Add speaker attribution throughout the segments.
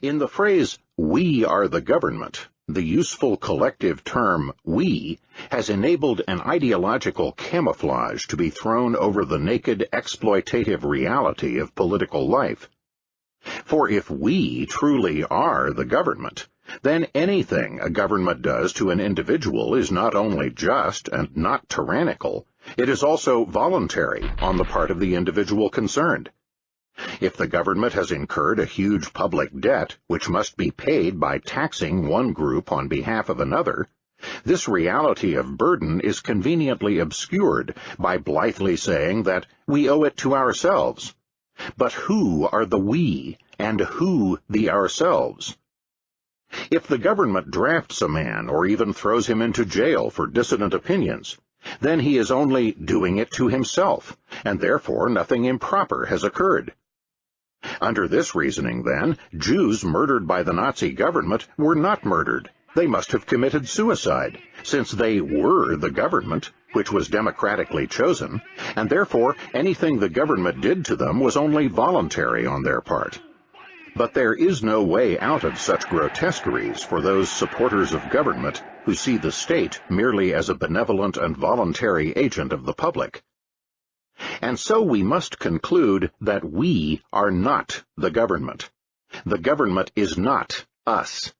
Speaker 1: In the phrase, "we are the government," the useful collective term "we" has enabled an ideological camouflage to be thrown over the naked exploitative reality of political life. For if we truly are the government, then anything a government does to an individual is not only just and not tyrannical, it is also voluntary on the part of the individual concerned. If the government has incurred a huge public debt which must be paid by taxing one group on behalf of another, this reality of burden is conveniently obscured by blithely saying that we owe it to ourselves. But who are the we, and who the ourselves? If the government drafts a man or even throws him into jail for dissident opinions, then he is only doing it to himself, and therefore nothing improper has occurred. Under this reasoning, then, Jews murdered by the Nazi government were not murdered. They must have committed suicide, since they were the government, which was democratically chosen, and therefore anything the government did to them was only voluntary on their part. But there is no way out of such grotesqueries for those supporters of government who see the state merely as a benevolent and voluntary agent of the public. And so we must conclude that we are not the government. The government is not us.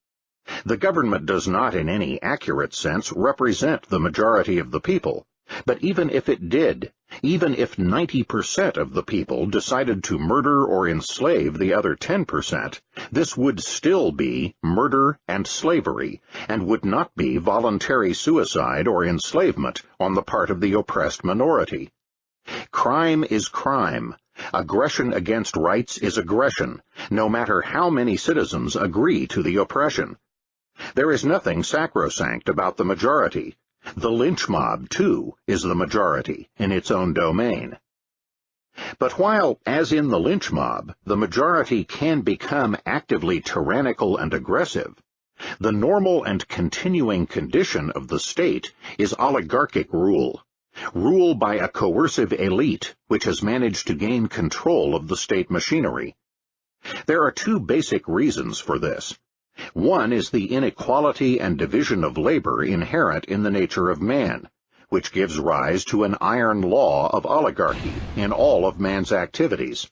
Speaker 1: The government does not in any accurate sense represent the majority of the people, but even if it did, even if 90% of the people decided to murder or enslave the other 10%, this would still be murder and slavery, and would not be voluntary suicide or enslavement on the part of the oppressed minority. Crime is crime. Aggression against rights is aggression, no matter how many citizens agree to the oppression. There is nothing sacrosanct about the majority. The lynch mob, too, is the majority in its own domain. But while, as in the lynch mob, the majority can become actively tyrannical and aggressive, the normal and continuing condition of the state is oligarchic rule. Rule by a coercive elite which has managed to gain control of the state machinery. There are two basic reasons for this. One is the inequality and division of labor inherent in the nature of man, which gives rise to an iron law of oligarchy in all of man's activities.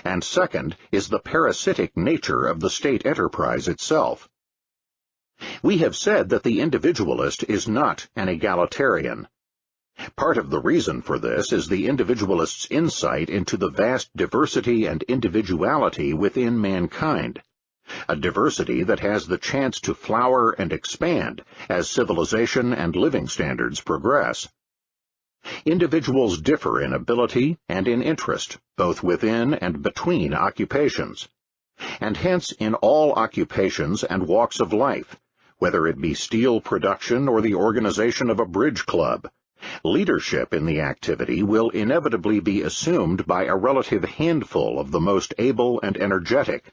Speaker 1: And second is the parasitic nature of the state enterprise itself. We have said that the individualist is not an egalitarian. Part of the reason for this is the individualist's insight into the vast diversity and individuality within mankind, a diversity that has the chance to flower and expand as civilization and living standards progress. Individuals differ in ability and in interest, both within and between occupations, and hence in all occupations and walks of life, whether it be steel production or the organization of a bridge club, leadership in the activity will inevitably be assumed by a relative handful of the most able and energetic,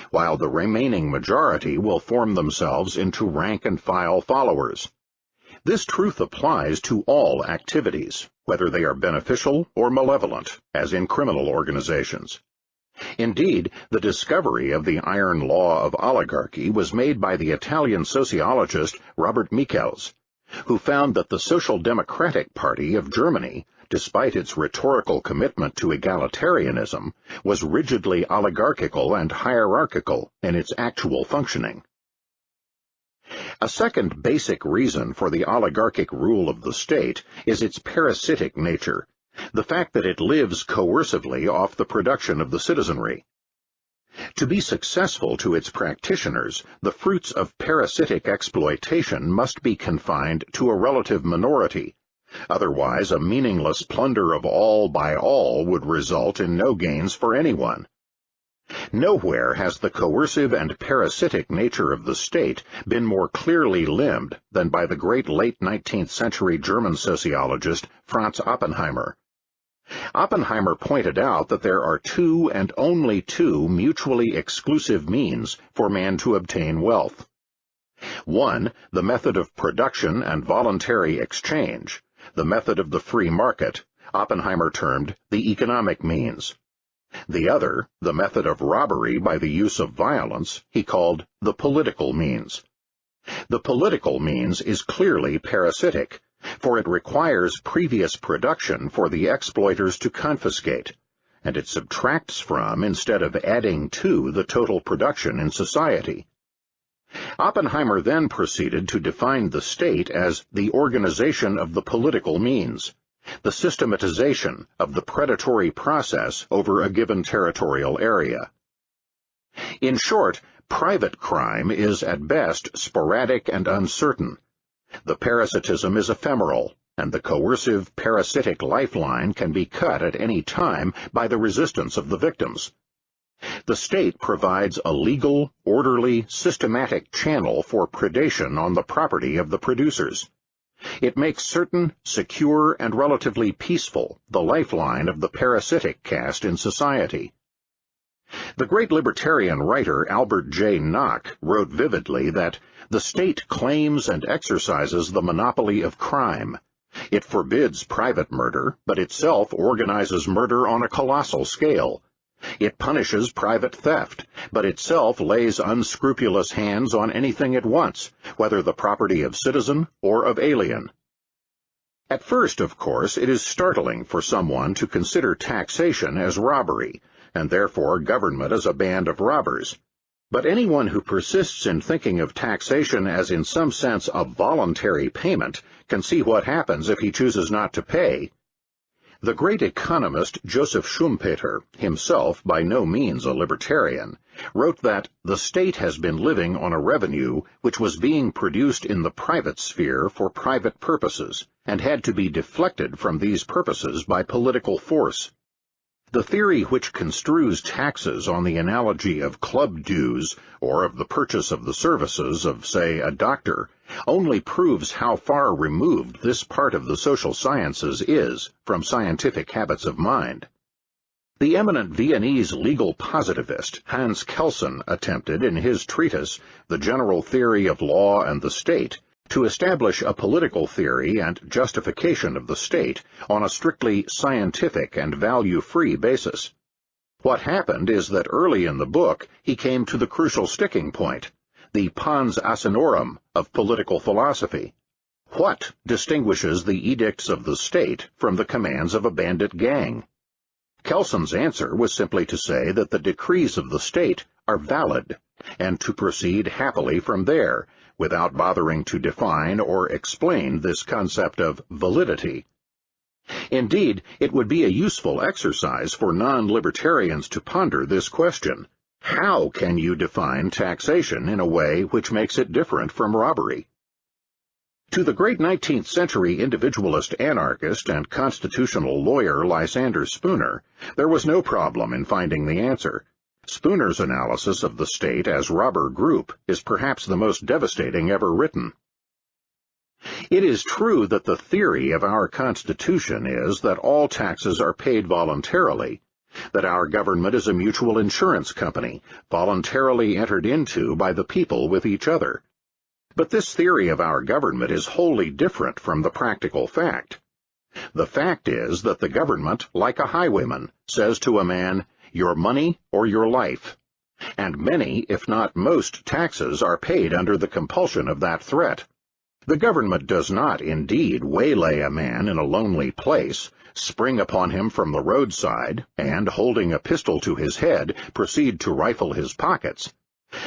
Speaker 1: while the remaining majority will form themselves into rank-and-file followers. This truth applies to all activities, whether they are beneficial or malevolent, as in criminal organizations. Indeed, the discovery of the iron law of oligarchy was made by the Italian sociologist Robert Michels, who found that the Social Democratic Party of Germany, despite its rhetorical commitment to egalitarianism, was rigidly oligarchical and hierarchical in its actual functioning. A second basic reason for the oligarchic rule of the state is its parasitic nature, the fact that it lives coercively off the production of the citizenry. To be successful to its practitioners, the fruits of parasitic exploitation must be confined to a relative minority. Otherwise, a meaningless plunder of all by all would result in no gains for anyone. Nowhere has the coercive and parasitic nature of the state been more clearly limned than by the great late 19th century German sociologist Franz Oppenheimer. Oppenheimer pointed out that there are two and only two mutually exclusive means for man to obtain wealth. One, the method of production and voluntary exchange, the method of the free market, Oppenheimer termed the economic means. The other, the method of robbery by the use of violence, he called the political means. The political means is clearly parasitic, for it requires previous production for the exploiters to confiscate, and it subtracts from instead of adding to the total production in society. Oppenheimer then proceeded to define the state as the organization of the political means, the systematization of the predatory process over a given territorial area. In short, private crime is at best sporadic and uncertain. The parasitism is ephemeral, and the coercive parasitic lifeline can be cut at any time by the resistance of the victims. The state provides a legal, orderly, systematic channel for predation on the property of the producers. It makes certain, secure, and relatively peaceful the lifeline of the parasitic caste in society. The great libertarian writer Albert J. Nock wrote vividly that the state claims and exercises the monopoly of crime. It forbids private murder, but itself organizes murder on a colossal scale. It punishes private theft, but itself lays unscrupulous hands on anything it wants, whether the property of citizen or of alien. At first, of course, it is startling for someone to consider taxation as robbery, and therefore government as a band of robbers. But anyone who persists in thinking of taxation as in some sense a voluntary payment can see what happens if he chooses not to pay. The great economist Joseph Schumpeter, himself by no means a libertarian, wrote that the state has been living on a revenue which was being produced in the private sphere for private purposes, and had to be deflected from these purposes by political force. The theory which construes taxes on the analogy of club dues or of the purchase of the services of, say, a doctor, only proves how far removed this part of the social sciences is from scientific habits of mind. The eminent Viennese legal positivist Hans Kelsen attempted in his treatise, The General Theory of Law and the State, to establish a political theory and justification of the state on a strictly scientific and value-free basis. What happened is that early in the book he came to the crucial sticking point, the pons asinorum of political philosophy. What distinguishes the edicts of the state from the commands of a bandit gang? Kelsen's answer was simply to say that the decrees of the state are valid, and to proceed happily from there, without bothering to define or explain this concept of validity. Indeed, it would be a useful exercise for non-libertarians to ponder this question. How can you define taxation in a way which makes it different from robbery? To the great 19th century individualist anarchist and constitutional lawyer Lysander Spooner, there was no problem in finding the answer. Spooner's analysis of the state as robber group is perhaps the most devastating ever written. It is true that the theory of our Constitution is that all taxes are paid voluntarily, that our government is a mutual insurance company, voluntarily entered into by the people with each other. But this theory of our government is wholly different from the practical fact. The fact is that the government, like a highwayman, says to a man, "Your money or your life," and many, if not most, taxes are paid under the compulsion of that threat. The government does not, indeed, waylay a man in a lonely place, spring upon him from the roadside, and, holding a pistol to his head, proceed to rifle his pockets.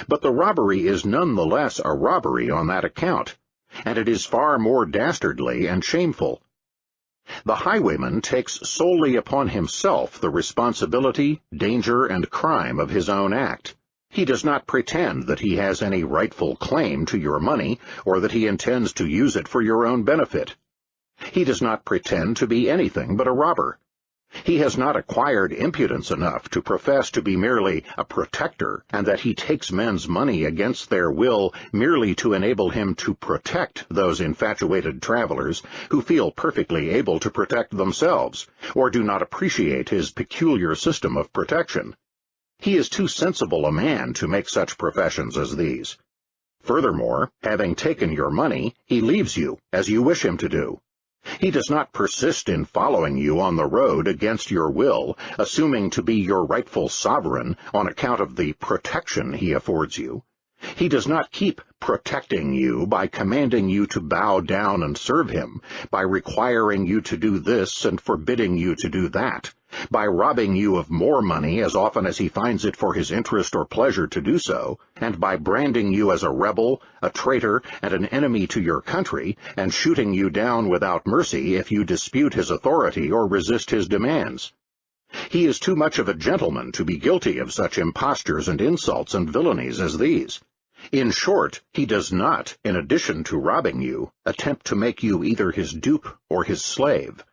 Speaker 1: But the robbery is none the less a robbery on that account, and it is far more dastardly and shameful. The highwayman takes solely upon himself the responsibility, danger, and crime of his own act. He does not pretend that he has any rightful claim to your money, or that he intends to use it for your own benefit. He does not pretend to be anything but a robber. He has not acquired impudence enough to profess to be merely a protector, and that he takes men's money against their will merely to enable him to protect those infatuated travelers who feel perfectly able to protect themselves, or do not appreciate his peculiar system of protection. He is too sensible a man to make such professions as these. Furthermore, having taken your money, he leaves you, as you wish him to do. He does not persist in following you on the road against your will, assuming to be your rightful sovereign on account of the protection he affords you. He does not keep protecting you by commanding you to bow down and serve him, by requiring you to do this and forbidding you to do that, by robbing you of more money as often as he finds it for his interest or pleasure to do so, and by branding you as a rebel, a traitor, and an enemy to your country, and shooting you down without mercy if you dispute his authority or resist his demands. He is too much of a gentleman to be guilty of such impostures and insults and villainies as these. In short, he does not, in addition to robbing you, attempt to make you either his dupe or his slave.